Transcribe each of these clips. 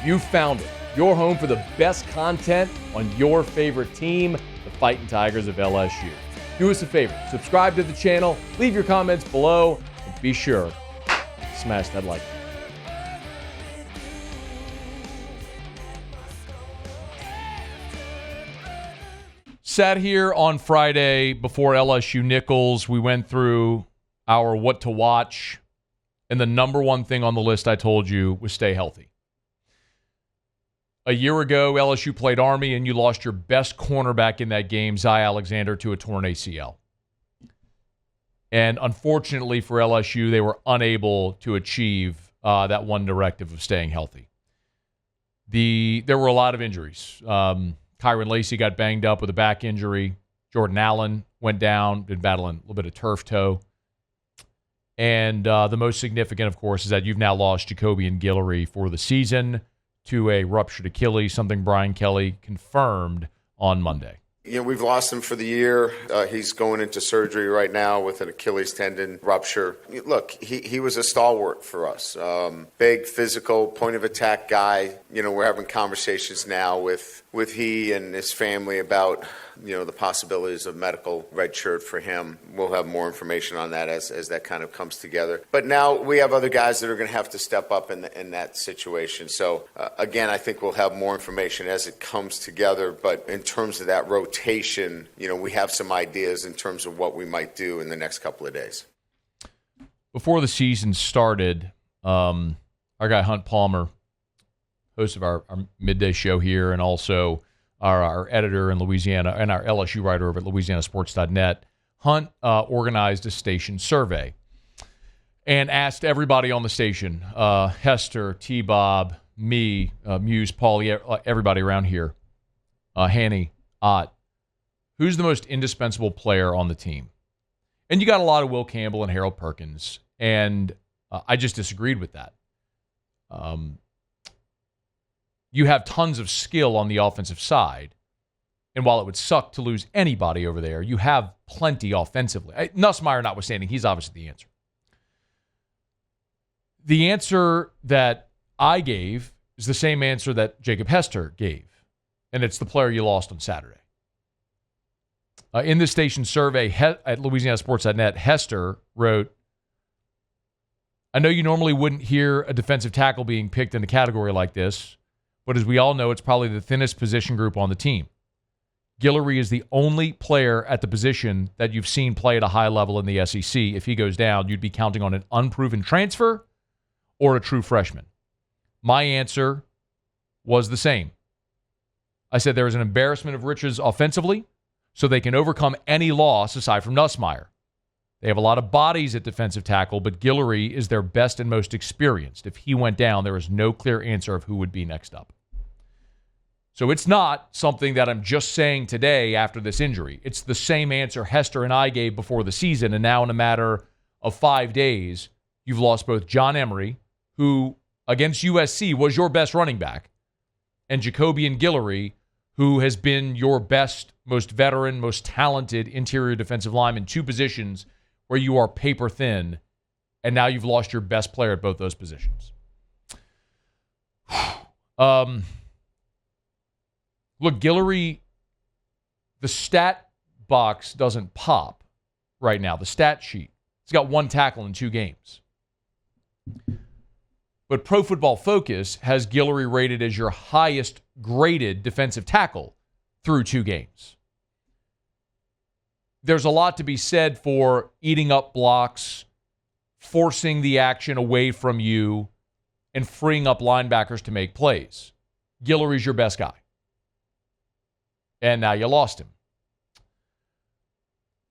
You found it. Your home for the best content on your favorite team, the Fighting Tigers of LSU. Do us a favor, subscribe to the channel, leave your comments below, and be sure to smash that like button. Sat here on Friday before LSU Nichols. We went through our what to watch, and the number one thing on the list I told you was stay healthy. A year ago, LSU played Army, and you lost your best cornerback in that game, Zy Alexander, to a torn ACL. And unfortunately for LSU, they were unable to achieve that one directive of staying healthy. There were a lot of injuries. Kyron Lacey got banged up with a back injury. Jordan Allen went down, been battling a little bit of turf toe. And the most significant, of course, is that you've now lost Jacobian Guillory for the season to a ruptured Achilles, something Brian Kelly confirmed on Monday. You know, we've lost him for the year. He's going into surgery right now with an Achilles tendon rupture. Look, he was a stalwart for us. Big, physical, point-of-attack guy. You know, we're having conversations now with he and his family about, you know, the possibilities of medical red shirt for him. We'll have more information on that as that kind of comes together. But now we have other guys that are going to have to step up in that situation. So, again, I think we'll have more information as it comes together. But in terms of that rotation, you know, we have some ideas in terms of what we might do in the next couple of days. Before the season started, our guy Hunt Palmer, host of our midday show here, and also our editor in Louisiana and our LSU writer over at LouisianaSports.net, Hunt organized a station survey and asked everybody on the station, Hester, T-Bob, me, Muse, Paul, everybody around here, Hanny, Ott, who's the most indispensable player on the team? And you got a lot of Will Campbell and Harold Perkins, and I just disagreed with that. You have tons of skill on the offensive side, and while it would suck to lose anybody over there, you have plenty offensively. Nussmeier notwithstanding, he's obviously the answer. The answer that I gave is the same answer that Jacob Hester gave, and it's the player you lost on Saturday. In this station survey at LouisianaSports.net, Hester wrote, I know you normally wouldn't hear a defensive tackle being picked in a category like this, but as we all know, it's probably the thinnest position group on the team. Guillory is the only player at the position that you've seen play at a high level in the SEC. If he goes down, you'd be counting on an unproven transfer or a true freshman. My answer was the same. I said there is an embarrassment of riches offensively, so they can overcome any loss aside from Nussmeier. They have a lot of bodies at defensive tackle, but Guillory is their best and most experienced. If he went down, there is no clear answer of who would be next up. So it's not something that I'm just saying today after this injury. It's the same answer Hester and I gave before the season, and now in a matter of 5 days, you've lost both John Emery, who against USC was your best running back, and Jacobian Guillory, who has been your best, most veteran, most talented interior defensive lineman, two positions where you are paper thin, and now you've lost your best player at both those positions. Look, Guillory, the stat box doesn't pop right now, the stat sheet. He's got one tackle in 2 games. But Pro Football Focus has Guillory rated as your highest graded defensive tackle through 2 games. There's a lot to be said for eating up blocks, forcing the action away from you, and freeing up linebackers to make plays. Guillory's your best guy. And now you lost him.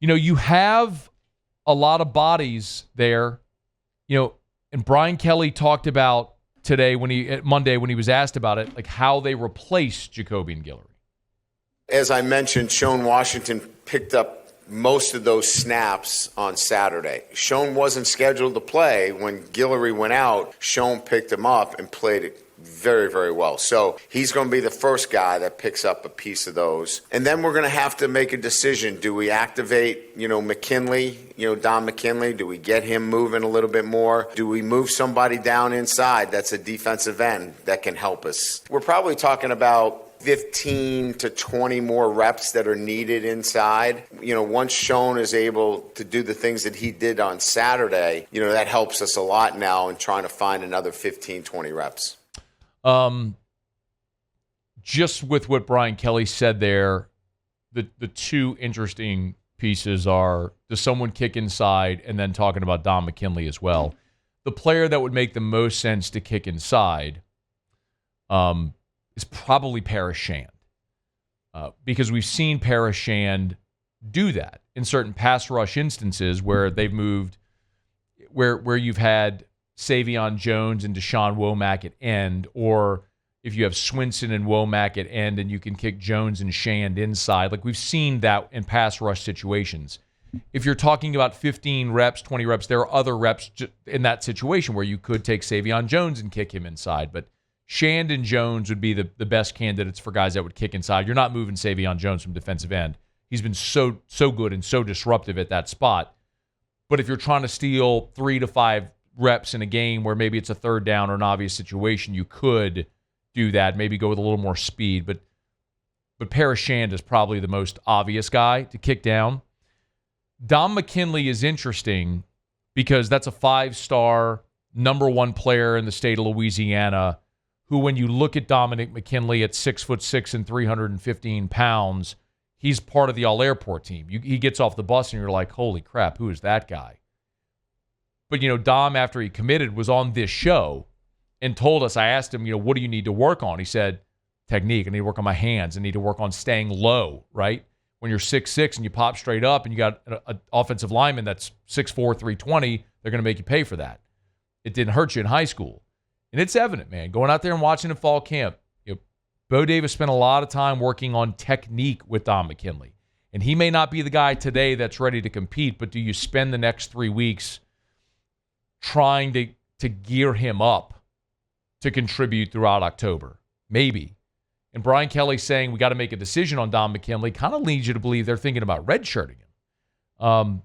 You know, you have a lot of bodies there. You know, and Brian Kelly talked about today Monday when he was asked about it, like how they replaced Jacobian Guillory. As I mentioned, Sean Washington picked up most of those snaps on Saturday. Sean wasn't scheduled to play. When Guillory went out, Sean picked him up and played very, very well. So he's going to be the first guy that picks up a piece of those. And then we're going to have to make a decision. Do we activate, McKinley, Don McKinley? Do we get him moving a little bit more? Do we move somebody down inside that's a defensive end that can help us? We're probably talking about 15 to 20 more reps that are needed inside. Once Schoen is able to do the things that he did on Saturday, that helps us a lot now in trying to find another 15, 20 reps. Just with what Brian Kelly said there, the two interesting pieces are, does someone kick inside, and then talking about Don McKinley as well. The player that would make the most sense to kick inside is probably Paris Shand, because we've seen Paris Shand do that in certain pass rush instances where they've moved, where you've had Savion Jones and Deshaun Womack at end, or if you have Swinson and Womack at end and you can kick Jones and Shand inside. Like, we've seen that in pass rush situations. If you're talking about 15 reps, 20 reps, there are other reps in that situation where you could take Savion Jones and kick him inside, but Shand and Jones would be the best candidates for guys that would kick inside. You're not moving Savion Jones from defensive end. He's been so good and so disruptive at that spot. But if you're trying to steal 3 to 5 reps in a game where maybe it's a third down or an obvious situation, you could do that, maybe go with a little more speed. But Paris Shand is probably the most obvious guy to kick down. Don McKinley is interesting because that's a 5-star, number 1 player in the state of Louisiana, who, when you look at Dominic McKinley at 6'6" and 315 pounds, he's part of the All-Airport team. He gets off the bus and you're like, holy crap, who is that guy? But, Dom, after he committed, was on this show and told us, I asked him, what do you need to work on? He said, technique. I need to work on my hands. I need to work on staying low, right? When you're 6'6" and you pop straight up and you got an offensive lineman that's 6'4", 320, they're going to make you pay for that. It didn't hurt you in high school. And it's evident, man. Going out there and watching in fall camp, Bo Davis spent a lot of time working on technique with Don McKinley. And he may not be the guy today that's ready to compete, but do you spend the next 3 weeks trying to gear him up to contribute throughout October? Maybe. And Brian Kelly saying we got to make a decision on Don McKinley kind of leads you to believe they're thinking about redshirting him.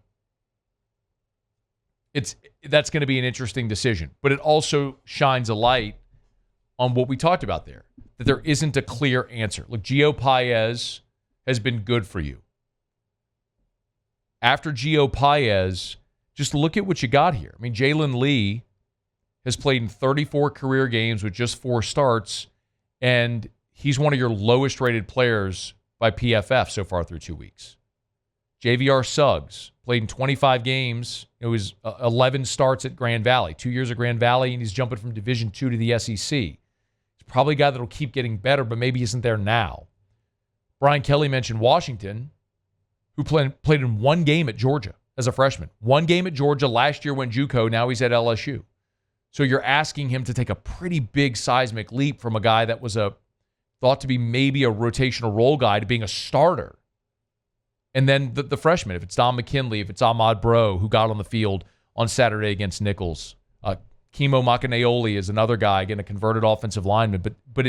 That's going to be an interesting decision. But it also shines a light on what we talked about there, that there isn't a clear answer. Look, Gio Paez has been good for you. After Gio Paez, just look at what you got here. I mean, Jalen Lee has played in 34 career games with just 4 starts, and he's one of your lowest-rated players by PFF so far through 2 weeks. JVR Suggs played in 25 games. It was 11 starts at Grand Valley, 2 years at Grand Valley, and he's jumping from Division II to the SEC. He's probably a guy that will keep getting better, but maybe isn't there now. Brian Kelly mentioned Washington, who played in 1 game at Georgia as a freshman. 1 game at Georgia. Last year went JUCO. Now he's at LSU. So you're asking him to take a pretty big seismic leap from a guy that was thought to be maybe a rotational role guy to being a starter. And then the freshman, if it's Don McKinley, if it's Ahmad Bro, who got on the field on Saturday against Nichols. Kimo Makaneoli is another guy, again, a converted offensive lineman. But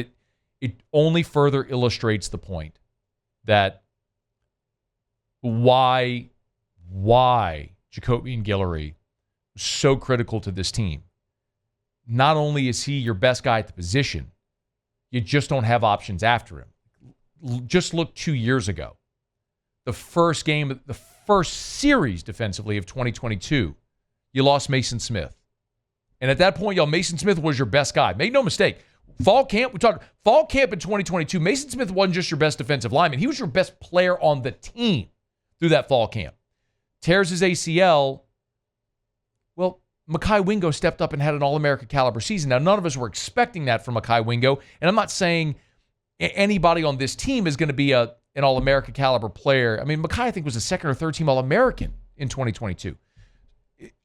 it only further illustrates the point that why Jacobian Guillory was so critical to this team. Not only is he your best guy at the position, you just don't have options after him. Just look 2 years ago. The first game, the first series defensively of 2022, you lost Mason Smith. And at that point, Mason Smith was your best guy. Make no mistake. Fall camp in 2022, Mason Smith wasn't just your best defensive lineman. He was your best player on the team through that fall camp. Tears his ACL. Well, Mekhi Wingo stepped up and had an All-America caliber season. Now, none of us were expecting that from Mekhi Wingo. And I'm not saying anybody on this team is going to be an All-America caliber player. I mean, Mekhi, I think, was a second or third team All-American in 2022.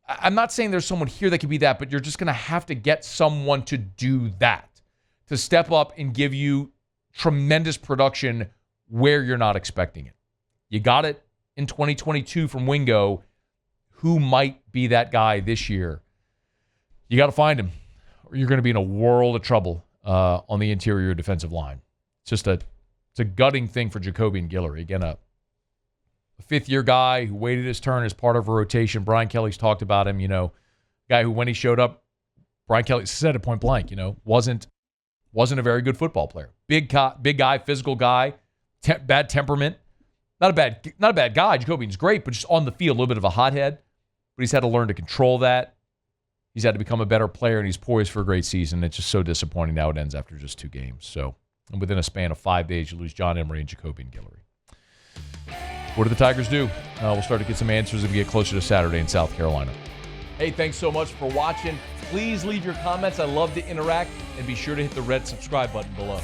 I'm not saying there's someone here that could be that, but you're just going to have to get someone to do that, to step up and give you tremendous production where you're not expecting it. You got it in 2022 from Wingo. Who might be that guy this year? You got to find him, or you're going to be in a world of trouble on the interior defensive line. It's a gutting thing for Jacobian Guillory. Again, a fifth-year guy who waited his turn as part of a rotation. Brian Kelly's talked about him, guy who when he showed up, Brian Kelly said it point blank, wasn't a very good football player. Big guy, physical guy, bad temperament. Not a bad guy. Jacobian's great, but just on the field, a little bit of a hothead. But he's had to learn to control that. He's had to become a better player, and he's poised for a great season. It's just so disappointing now it ends after just 2 games. So, and within a span of 5 days, you lose John Emery and Jacobian Guillory. What do the Tigers do? We'll start to get some answers as we get closer to Saturday in South Carolina. Hey, thanks so much for watching. Please leave your comments. I love to interact. And be sure to hit the red subscribe button below.